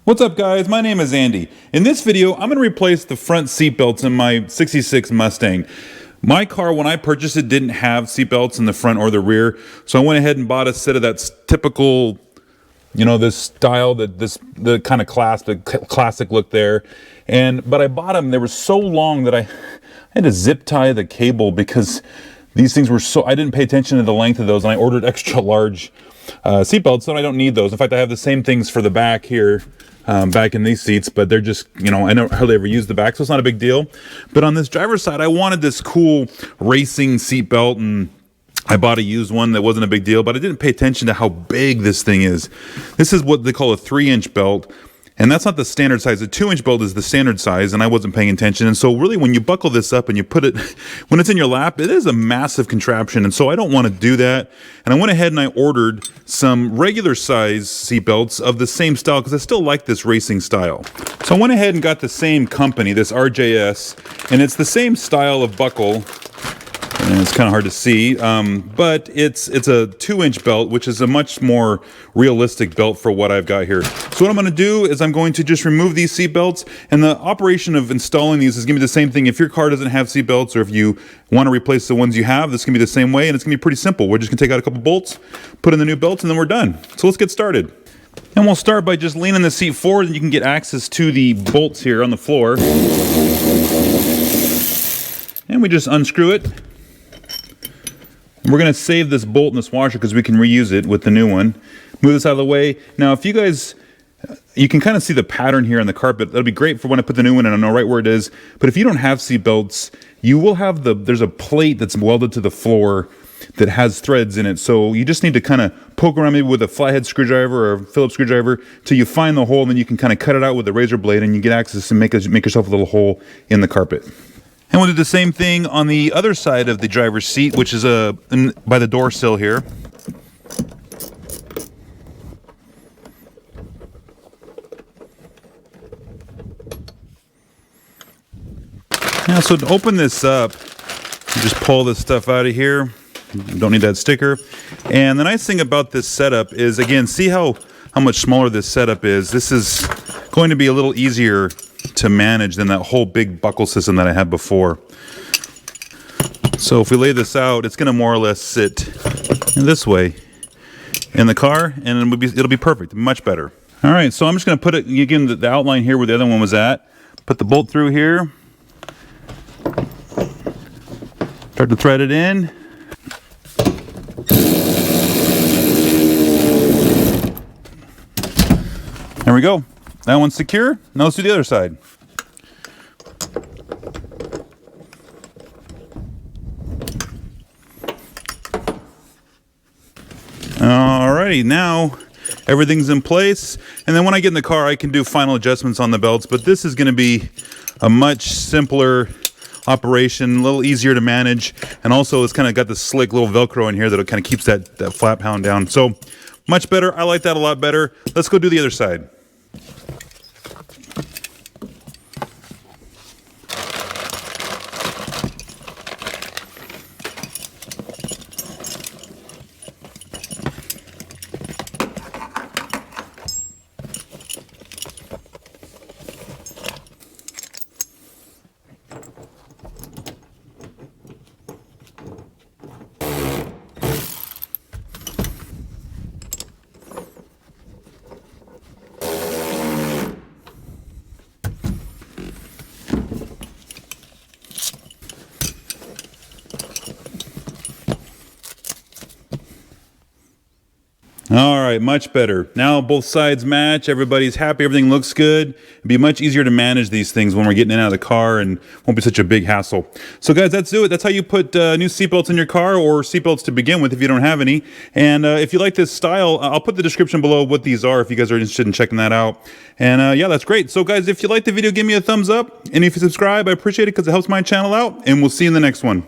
What's up guys, my name is Andy. In this video, I'm gonna replace the front seat belts in my 66 Mustang. My car, when I purchased it, didn't have seat belts in the front or the rear, so I went ahead and bought a set of that typical, you know, this style, the kind of classic look there. But I bought them, they were so long that I had to zip tie the cable because these things were so, I didn't pay attention to the length of those, and I ordered extra large seat belts, so I don't need those. In fact, I have the same things for the back here. Back in these seats, but they're just, you know, I don't hardly ever use the back, so it's not a big deal. But on this driver's side, I wanted this cool racing seat belt, and I bought a used one that wasn't a big deal, but I didn't pay attention to how big this thing is. This is what they call a 3-inch belt, and that's not the standard size. The 2-inch belt is the standard size, and I wasn't paying attention. And so really when you buckle this up and you put it, when it's in your lap, it is a massive contraption, and so I don't want to do that. And I went ahead and I ordered some regular size seat belts of the same style because I still like this racing style. So I went ahead and got the same company, this RJS, and it's the same style of buckle. And it's kind of hard to see, but it's a 2-inch belt, which is a much more realistic belt for what I've got here. So what I'm going to do is I'm going to just remove these seat belts, and the operation of installing these is going to be the same thing. If your car doesn't have seat belts, or if you want to replace the ones you have, this is going to be the same way, and it's going to be pretty simple. We're just going to take out a couple bolts, put in the new belts, and then we're done. So let's get started. And we'll start by just leaning the seat forward, and you can get access to the bolts here on the floor. And we just unscrew it. We're going to save this bolt in this washer because we can reuse it with the new one. Move this out of the way. Now, if you guys, you can kind of see the pattern here on the carpet. That'll be great for when I put the new one in. I know right where it is. But if you don't have seat belts, you will have there's a plate that's welded to the floor that has threads in it. So you just need to kind of poke around maybe with a flathead screwdriver or a Phillips screwdriver till you find the hole, and then you can kind of cut it out with a razor blade, and you get access and make yourself a little hole in the carpet. And we'll do the same thing on the other side of the driver's seat, which is by the door sill here. Now, so to open this up, you just pull this stuff out of here. You don't need that sticker. And the nice thing about this setup is, again, see how much smaller this setup is. This is going to be a little easier to manage than that whole big buckle system that I had before. So if we lay this out, it's going to more or less sit this way in the car, and it'll be perfect, much better. All right, so I'm just going to put it, again, the outline here where the other one was at. Put the bolt through here. Start to thread it in. There we go. That one's secure. Now let's do the other side. Alrighty, now everything's in place, and then when I get in the car I can do final adjustments on the belts, but this is going to be a much simpler operation, a little easier to manage, and also it's kind of got this slick little Velcro in here that kind of keeps that flap hound down. So much better. I like that a lot better. Let's go do the other side. All right, much better. Now both sides match, everybody's happy, everything looks good. It'd be much easier to manage these things when we're getting in and out of the car, and won't be such a big hassle. So guys, that's it. That's how you put new seatbelts in your car, or seatbelts to begin with if you don't have any. And if you like this style, I'll put the description below what these are if you guys are interested in checking that out. And yeah, that's great. So guys, if you like the video, give me a thumbs up. And if you subscribe, I appreciate it because it helps my channel out. And we'll see you in the next one.